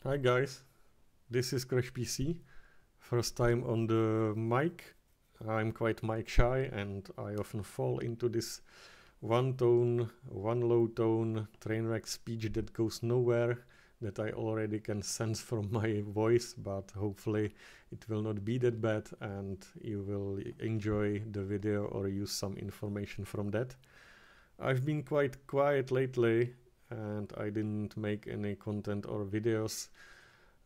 Hi guys, this is Crash PC. First time on the mic. I'm quite mic shy and I often fall into this one tone, one low tone, train wreck speech that goes nowhere, that I already can sense from my voice, but hopefully it will not be that bad and you will enjoy the video or use some information from that. I've been quite quiet lately and I didn't make any content or videos.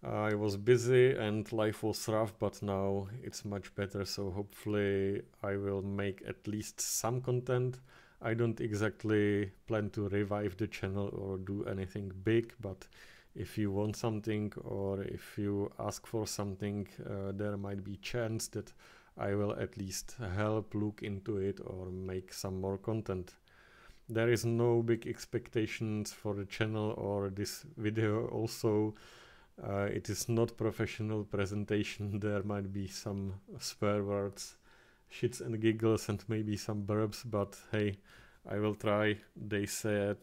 I was busy and life was rough, but now it's much better, so hopefully I will make at least some content. I don't exactly plan to revive the channel or do anything big, but if you want something or if you ask for something, there might be chance that I will at least help look into it or make some more content. There is no big expectations for the channel or this video also. It is not professional presentation. There might be some swear words, shits and giggles and maybe some burps, but hey, I will try. They said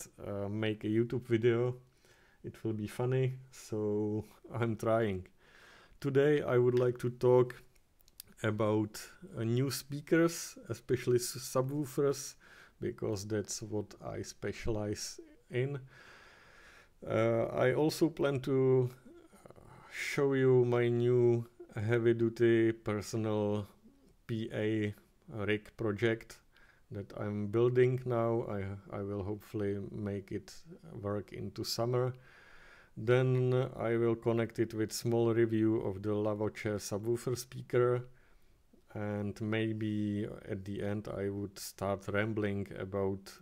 make a YouTube video. It will be funny, so I'm trying. Today I would like to talk about new speakers, especially subwoofers, because that's what I specialize in. I also plan to show you my new heavy-duty personal PA rig project that I'm building now. I will hopefully make it work into summer. Then I will connect it with small review of the LaVoce subwoofer speaker, and maybe at the end I would start rambling about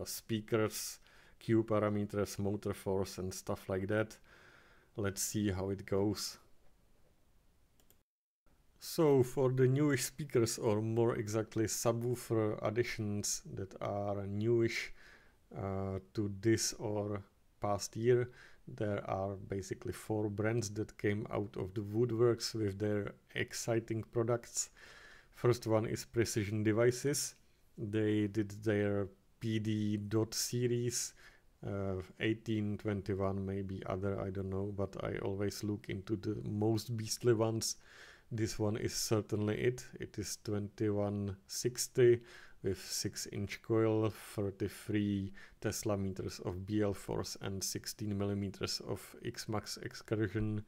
speakers, Q parameters, motor force and stuff like that. Let's see how it goes. So for the newish speakers, or more exactly subwoofer additions that are newish to this or past year, there are basically 4 brands that came out of the woodworks with their exciting products. First one is Precision Devices. They did their PD dot series, 18, 21, maybe other, I don't know, but I always look into the most beastly ones. This one is certainly it. It is 2160 with 6-inch coil, 33 Tesla meters of BL force and 16 millimeters of X-Max excursion.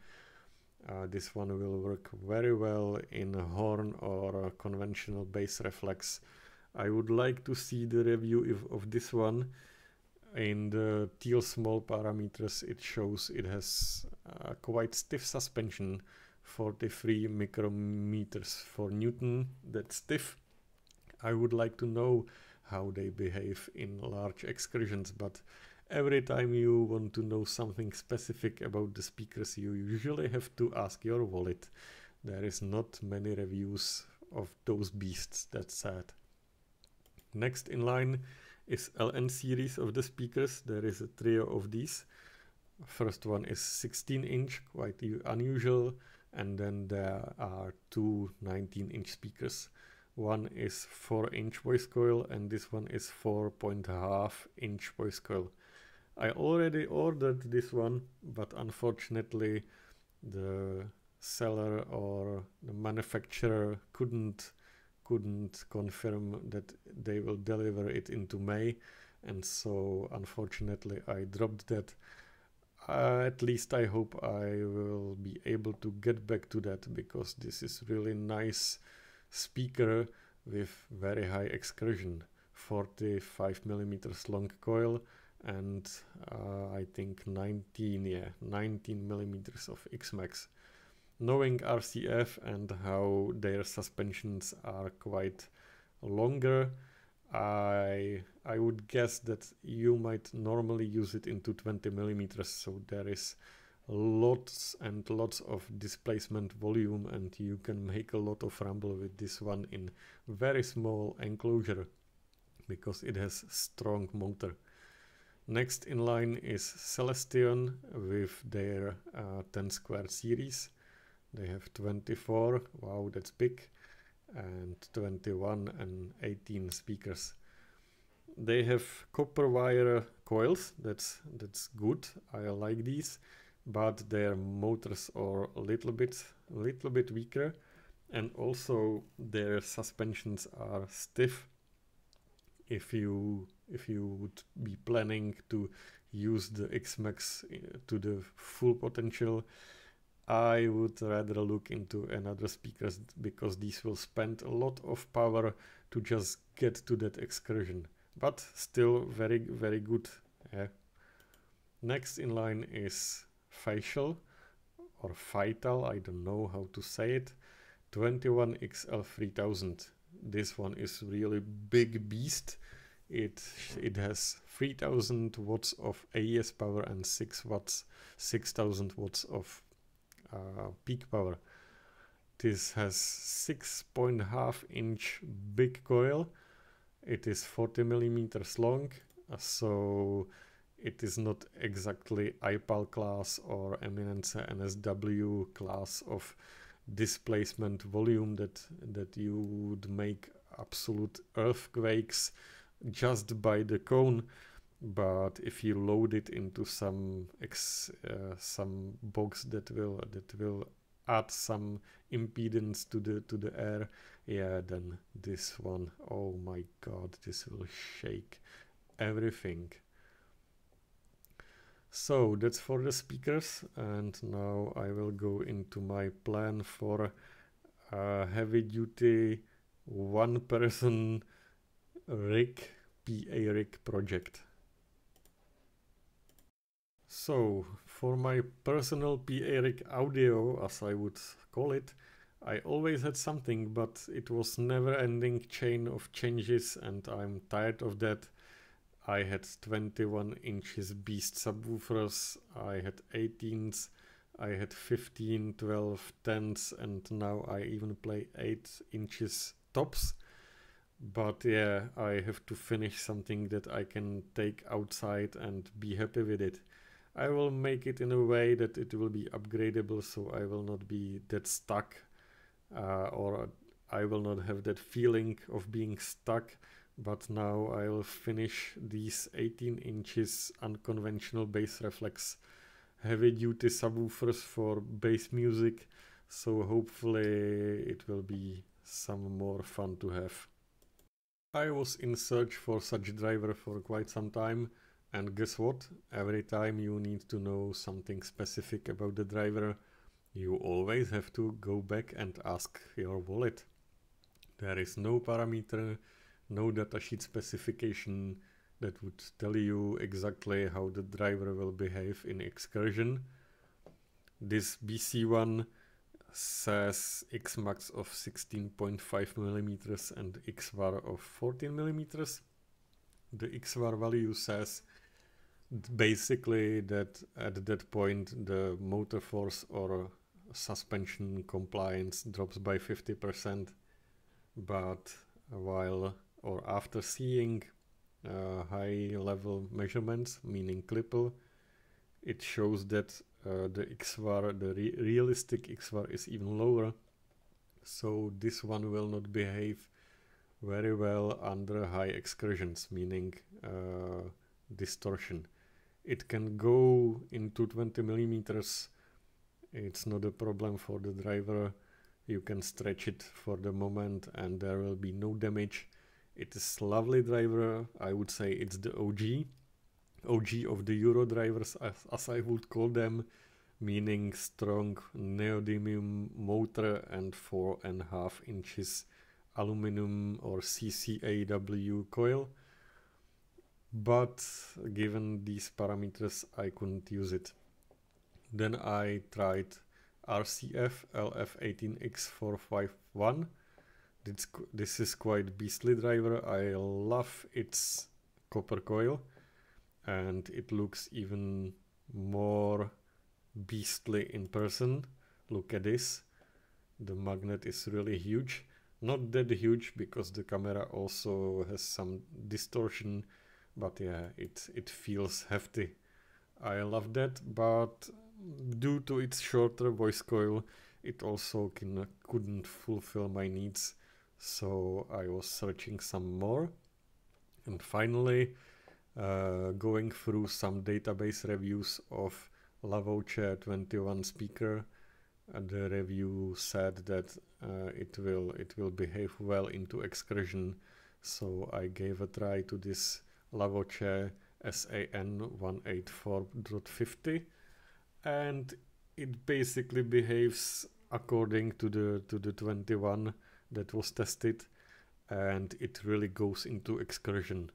This one will work very well in a horn or a conventional bass reflex. I would like to see the review of this one. In the teal small parameters it shows it has quite stiff suspension, 43 micrometers for Newton. That's stiff. I would like to know how they behave in large excursions, but every time you want to know something specific about the speakers, you usually have to ask your wallet. There is not many reviews of those beasts, that's sad. Next in line is LN series of the speakers. There is a trio of these. First one is 16-inch, quite unusual, and then there are 2 19-inch speakers. One is 4-inch voice coil and this one is 4.5-inch voice coil. I already ordered this one, but unfortunately the seller or the manufacturer couldn't confirm that they will deliver it into May, and so unfortunately I dropped that. At least I hope I will be able to get back to that, because this is really nice speaker with very high excursion, 45 millimeters long coil and I think 19 millimeters of X-Max. Knowing RCF and how their suspensions are quite longer, I would guess that you might normally use it into 20 millimeters, so there is lots and lots of displacement volume and you can make a lot of rumble with this one in very small enclosure because it has strong motor. Next in line is Celestion with their 10 square series. They have 24, wow, that's big, and 21 and 18 speakers. They have copper wire coils, that's good, I like these. but their motors are a little bit weaker, and also their suspensions are stiff. If you would be planning to use the X-Max to the full potential, I would rather look into another speakers, because these will spend a lot of power to just get to that excursion, but still very good. Next in line is Facial or Vital, I don't know how to say it, 21XL3000. This one is really big beast. It has 3000 watts of AES power and 6000 watts of peak power. This has 6.5 inch big coil. It is 40 millimeters long, so it is not exactly IPAL class or Eminence NSW class of displacement volume that you would make absolute earthquakes just by the cone. But if you load it into some box that will add some impedance to the air, yeah, then this one, oh my god, this will shake everything. So that's for the speakers, and now I will go into my plan for a heavy duty one person rig, PA rig project. So for my personal PA rig audio, as I would call it, I always had something, but it was never ending chain of changes, and I'm tired of that. I had 21 inches beast subwoofers, I had 18s, I had 15, 12, 10s, and now I even play 8 inches tops. But yeah, I have to finish something that I can take outside and be happy with it. I will make it in a way that it will be upgradable, so I will not be that stuck, or I will not have that feeling of being stuck. But now I will finish these 18 inches unconventional bass reflex heavy duty subwoofers for bass music, so hopefully it will be some more fun to have. I was in search for such driver for quite some time, and guess what? Every time you need to know something specific about the driver, you always have to go back and ask your wallet. There is no parameter, no datasheet specification that would tell you exactly how the driver will behave in excursion. This BC1 says X-Max of 16.5 millimeters and X-var of 14 millimeters. The X-var value says basically that at that point the motor force or suspension compliance drops by 50%, but while or after seeing high level measurements, meaning Clipple, it shows that the X-var, the realistic X-var is even lower, so this one will not behave very well under high excursions, meaning distortion. It can go into 20 millimeters, it's not a problem for the driver. You can stretch it for the moment and there will be no damage. It is a lovely driver. I would say it's the OG of the Euro drivers, as I would call them, meaning strong neodymium motor and 4.5 inches aluminum or CCAW coil. But given these parameters, I couldn't use it. Then I tried RCF LF18X451. This is quite beastly driver. I love its copper coil, and it looks even more beastly in person. Look at this. The magnet is really huge. Not that huge because the camera also has some distortion, but yeah, it feels hefty. I love that, but due to its shorter voice coil, it also couldn't fulfill my needs, so I was searching some more. And finally, going through some database reviews of LaVoce 21 speaker. The review said that it will behave well into excursion, so I gave a try to this LaVoce SAN184.50, and it basically behaves according to the 21 that was tested, and it really goes into excursion.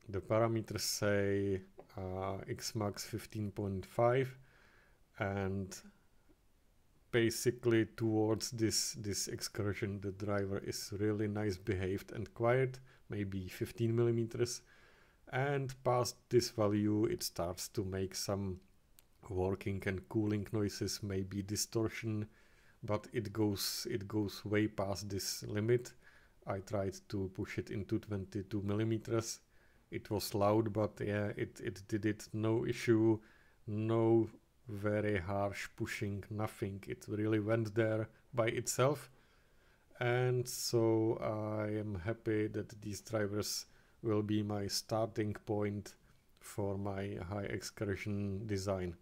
The parameters say Xmax 15.5, and basically towards this excursion the driver is really nice behaved and quiet, maybe 15 millimeters, and past this value it starts to make some working and cooling noises, maybe distortion, but it goes way past this limit. I tried to push it into 22 millimeters. It was loud, but yeah, it did it, no issue, no very harsh pushing, nothing. It really went there by itself, and so I am happy that these drivers will be my starting point for my high excursion design.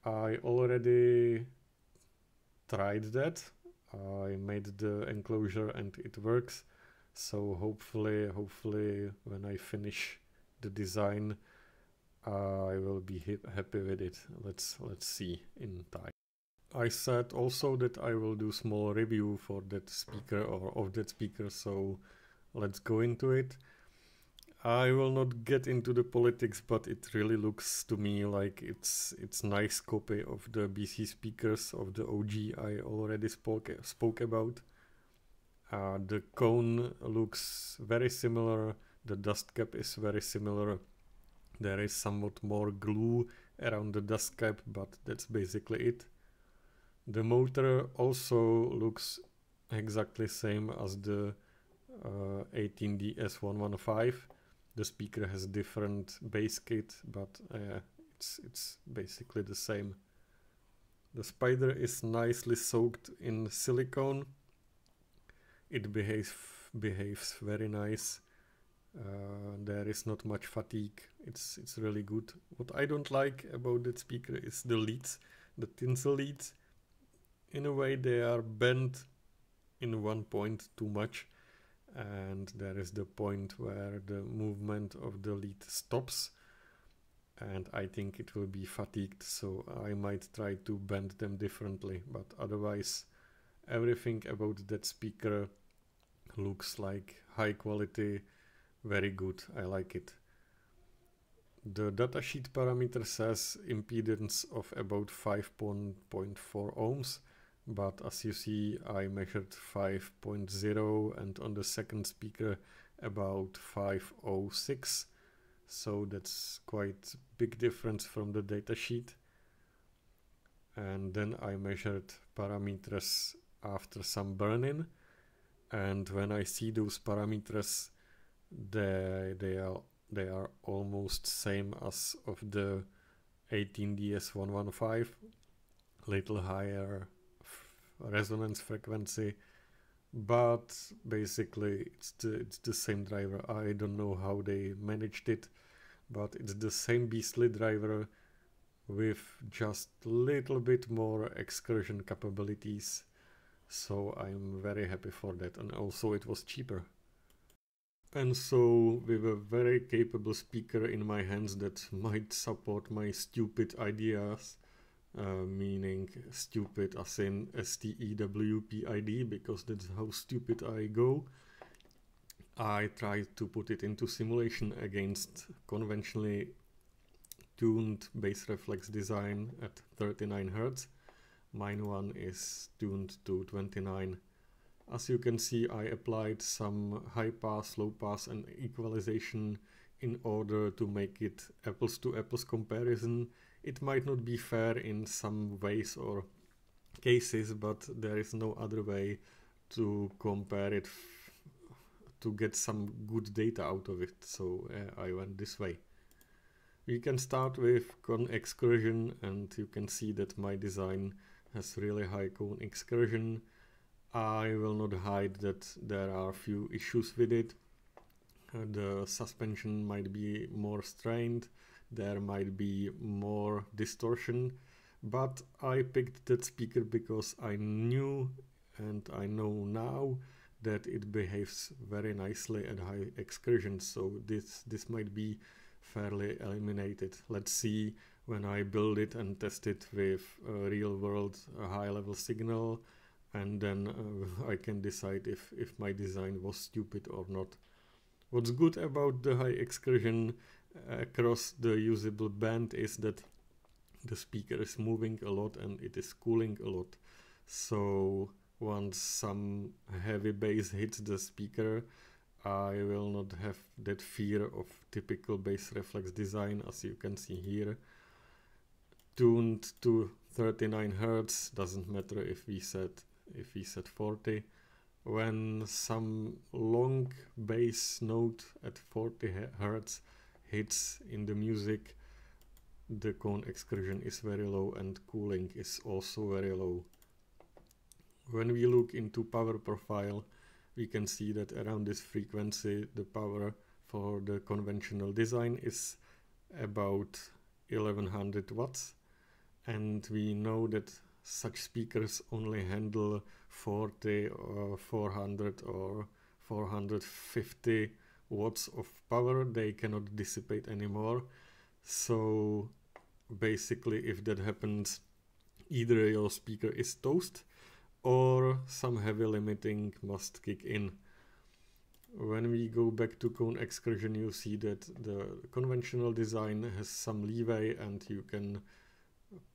I already tried that. I made the enclosure and it works, so hopefully when I finish the design I will be happy with it. Let's see in time. I said also that I will do small review for that speaker or of that speaker, so let's go into it. I will not get into the politics, but it really looks to me like it's nice copy of the BC speakers of the OG I already spoke about. The cone looks very similar, the dust cap is very similar. There is somewhat more glue around the dust cap, but that's basically it. The motor also looks exactly same as the 18D-S115. The speaker has different base kit, but it's basically the same. The spider is nicely soaked in silicone. It behaves very nice. There is not much fatigue. It's really good. What I don't like about that speaker is the leads, the tinsel leads. In a way they are bent in one point too much, and there is the point where the movement of the lead stops, and I think it will be fatigued, so I might try to bend them differently, but otherwise everything about that speaker looks like high quality, very good. I like it. The datasheet parameter says impedance of about 5.4 ohms, but as you see I measured 5.0 and on the second speaker about 506, so that's quite big difference from the datasheet. And then I measured parameters after some burn-in, and when I see those parameters they are almost same as of the 18DS115, little higher resonance frequency, but basically it's the same driver. I don't know how they managed it, but it's the same beastly driver with just little bit more excursion capabilities, so I'm very happy for that, and also it was cheaper. And so, with a very capable speaker in my hands that might support my stupid ideas, meaning stupid as in STEWPID, because that's how stupid I go, I tried to put it into simulation against conventionally tuned bass reflex design at 39 Hz. Mine one is tuned to 29. As you can see, I applied some high pass, low pass and equalization in order to make it apples to apples comparison. It might not be fair in some ways or cases, but there is no other way to compare it to get some good data out of it, so I went this way. We can start with cone excursion, and you can see that my design has really high cone excursion. I will not hide that there are a few issues with it. The suspension might be more strained, there might be more distortion, but I picked that speaker because I knew and I know now that it behaves very nicely at high excursions, so this might be fairly eliminated. Let's see when I build it and test it with a real world high level signal, and then I can decide if my design was stupid or not. What's good about the high excursion across the usable band is that the speaker is moving a lot and it is cooling a lot. So once some heavy bass hits the speaker, I will not have that fear of typical bass reflex design, as you can see here. Tuned to 39 Hz, doesn't matter if we set 40. When some long bass note at 40 Hz hits in the music, the cone excursion is very low and cooling is also very low. When we look into power profile, we can see that around this frequency the power for the conventional design is about 1100 watts, and we know that such speakers only handle 40 or 400 or 450 watts of power. They cannot dissipate anymore. So basically, if that happens, either your speaker is toast or some heavy limiting must kick in. When we go back to cone excursion, you see that the conventional design has some leeway and you can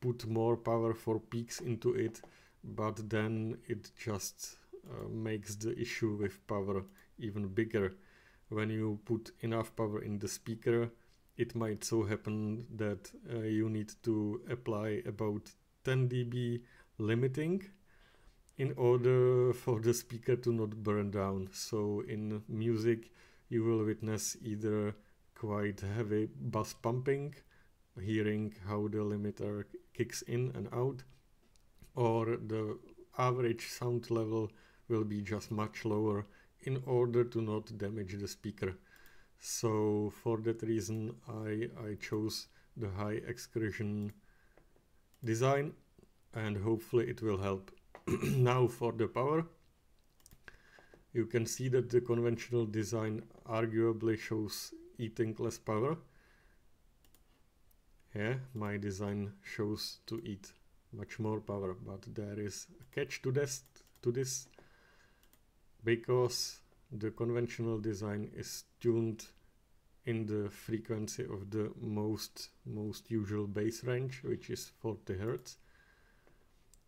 put more power for peaks into it, but then it just makes the issue with power even bigger. When you put enough power in the speaker, it might so happen that you need to apply about 10 dB limiting in order for the speaker to not burn down. So in music you will witness either quite heavy bass pumping, hearing how the limiter kicks in and out, or the average sound level will be just much lower in order to not damage the speaker. So for that reason I chose the high excursion design, and hopefully it will help. Now for the power, you can see that the conventional design arguably shows eating less power. Yeah, my design shows to eat much more power, but there is a catch to this because the conventional design is tuned in the frequency of the most usual bass range, which is 40 Hz.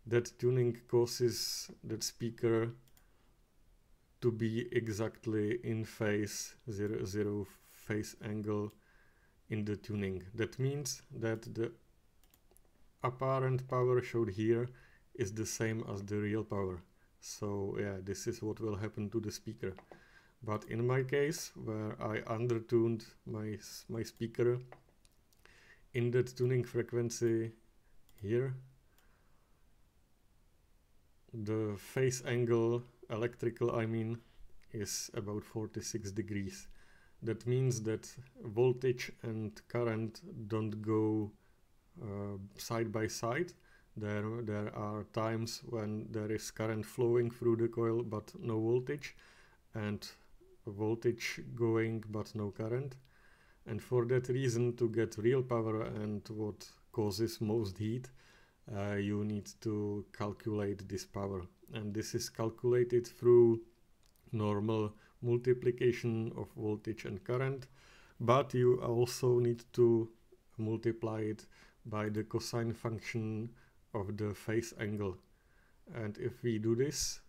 That tuning causes that speaker to be exactly in phase, 0 phase angle in the tuning. That means that the apparent power showed here is the same as the real power. So yeah, this is what will happen to the speaker. But in my case, where I undertuned my speaker in that tuning frequency here, the phase angle, electrical I mean, is about 46 degrees. That means that voltage and current don't go side by side. There are times when there is current flowing through the coil but no voltage, and voltage going but no current. And for that reason, to get real power and what causes most heat, you need to calculate this power, and this is calculated through normal multiplication of voltage and current, but you also need to multiply it by the cosine function of the phase angle. And if we do this,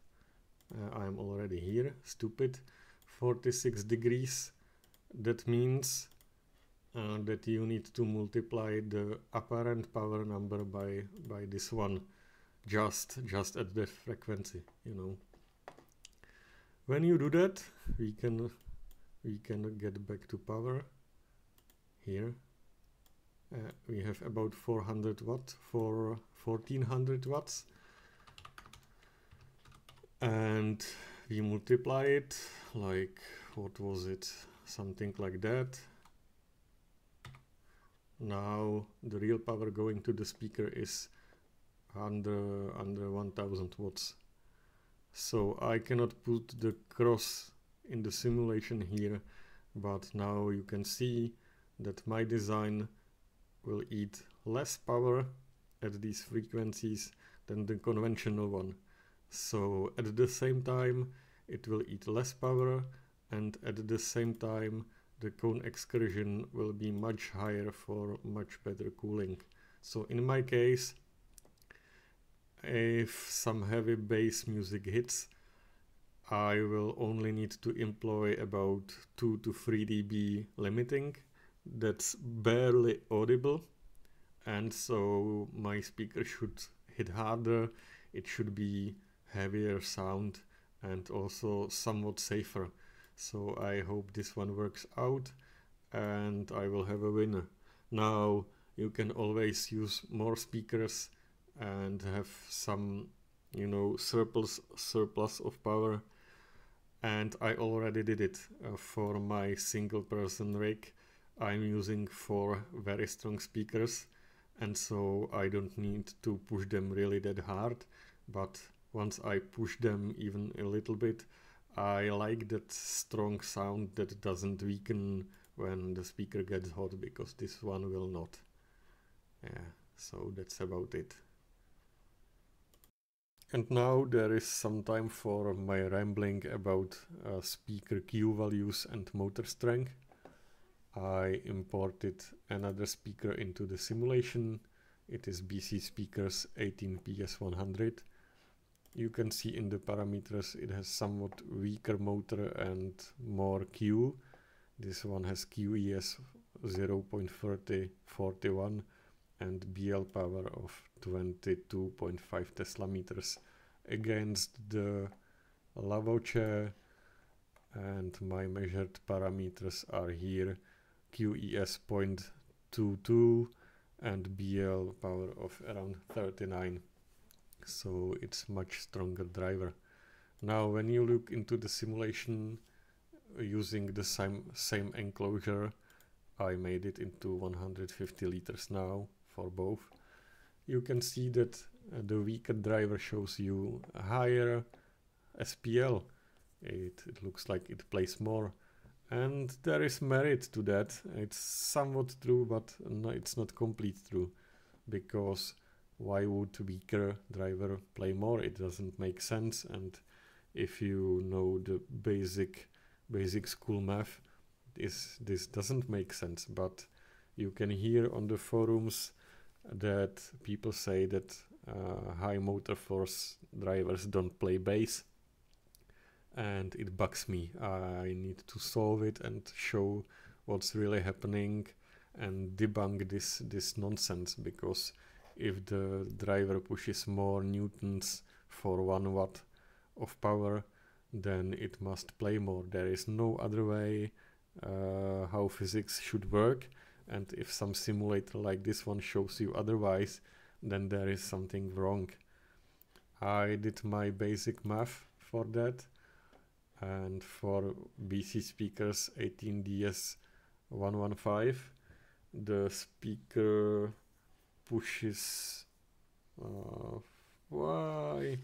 I'm already here, stupid, 46 degrees, that means that you need to multiply the apparent power number by this one, just at that frequency, you know. When you do that, we can get back to power. Here we have about 400 watts for 1400 watts, and we multiply it like, what was it, something like that. now the real power going to the speaker is under 1000 watts. So I cannot put the cross in the simulation here, but now you can see that my design will eat less power at these frequencies than the conventional one. So at the same time it will eat less power, and at the same time the cone excursion will be much higher for much better cooling. So in my case, if some heavy bass music hits, I will only need to employ about 2 to 3 dB limiting. That's barely audible, and so my speaker should hit harder, it should be heavier sound and also somewhat safer. So I hope this one works out and I will have a winner. Now you can always use more speakers and have some, you know, surplus of power, and I already did it. For my single person rig I'm using 4 very strong speakers, and so I don't need to push them really that hard, but once I push them even a little bit, I like that strong sound that doesn't weaken when the speaker gets hot, because this one will not. Yeah, so that's about it. And now there is some time for my rambling about speaker Q values and motor strength. I imported another speaker into the simulation. It is BC Speakers 18PS100. You can see in the parameters it has somewhat weaker motor and more Q. This one has QES 0.3041 and BL power of 22.5 Tesla meters against the LaVoce, and my measured parameters are here: QES 0.22 and BL power of around 39. So it's much stronger driver. Now when you look into the simulation using the same enclosure, I made it into 150 liters now for both. You can see that the weaker driver shows you a higher SPL. It looks like it plays more, and there is merit to that. It's somewhat true, but no, it's not complete true, because why would weaker driver play more? It doesn't make sense. And if you know the basic school math, this doesn't make sense. But you can hear on the forums that people say that high motor force drivers don't play bass, and it bugs me. I need to solve it and show what's really happening and debunk this nonsense, because if the driver pushes more newtons for 1 watt of power, then it must play more. There is no other way how physics should work, and if some simulator like this one shows you otherwise, then there is something wrong. I did my basic math for that, and for BC Speakers 18DS115, the speaker pushes why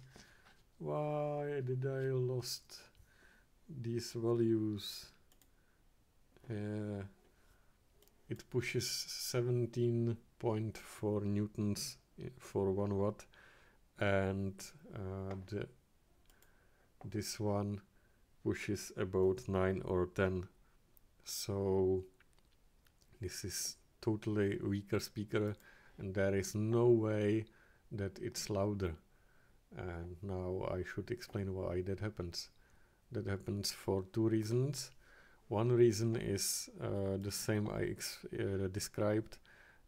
did I lost these values? It pushes 17.4 newtons for 1 watt, and this one pushes about 9 or 10. So this is totally weaker speaker, and there is no way that it's louder. And now I should explain why that happens. That happens for 2 reasons. One reason is the same I described,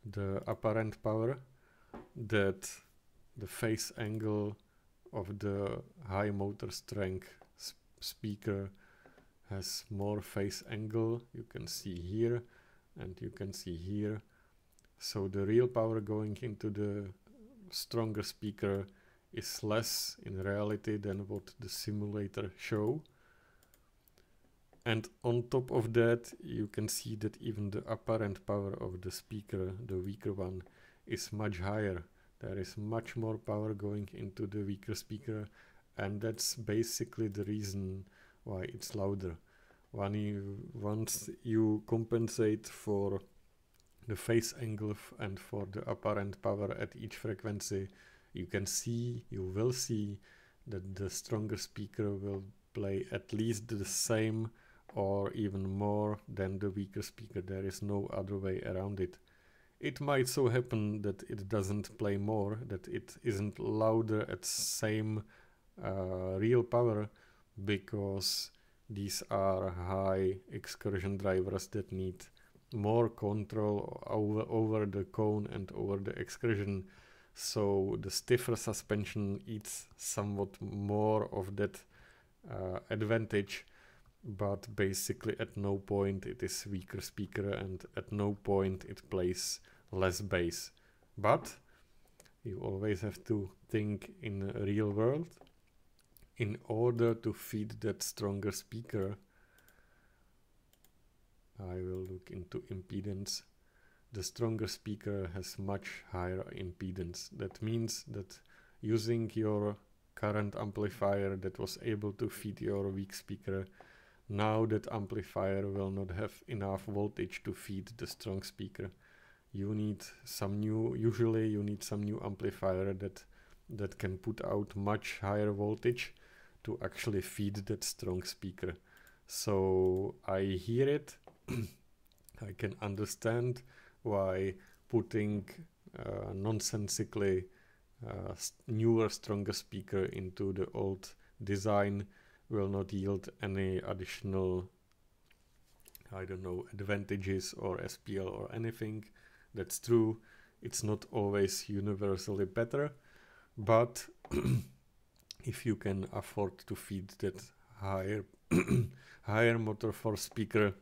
the apparent power, that the phase angle of the high motor strength speaker has more phase angle. You can see here and you can see here. So the real power going into the stronger speaker is less in reality than what the simulator show. And on top of that, you can see that even the apparent power of the speaker, the weaker one, is much higher. There is much more power going into the weaker speaker, and that's basically the reason why it's louder. Once you compensate for the phase angle and for the apparent power at each frequency, you will see that the stronger speaker will play at least the same or even more than the weaker speaker. There is no other way around it. It might so happen that it doesn't play more, that it isn't louder at same real power, because these are high excursion drivers that need more control over the cone and over the excursion. So the stiffer suspension eats somewhat more of that advantage, but basically at no point it is weaker speaker, and at no point it plays less bass. But you always have to think in a real world. In order to feed that stronger speaker, I will look into impedance. The stronger speaker has much higher impedance. That means that using your current amplifier that was able to feed your weak speaker, now that amplifier will not have enough voltage to feed the strong speaker. Usually you need some new amplifier that can put out much higher voltage to actually feed that strong speaker. So I hear it, I can understand why putting nonsensically newer, stronger speaker into the old design will not yield any additional, I don't know, advantages or SPL or anything. That's true. It's not always universally better, but if you can afford to feed that higher higher motor force speaker,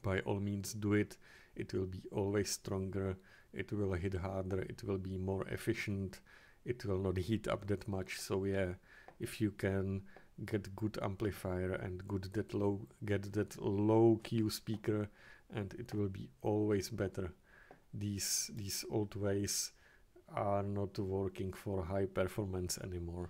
by all means do it. It will be always stronger, it will hit harder, it will be more efficient, it will not heat up that much. So yeah, if you can get good amplifier and get that low Q speaker, and it will be always better. These old ways are not working for high performance anymore.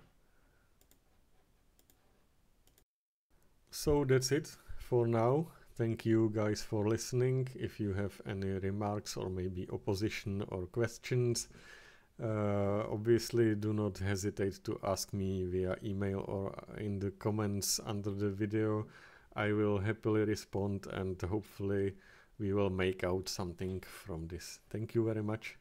So that's it for now. Thank you guys for listening. If you have any remarks or maybe opposition or questions, obviously do not hesitate to ask me via email or in the comments under the video. I will happily respond, and hopefully we will make out something from this. Thank you very much.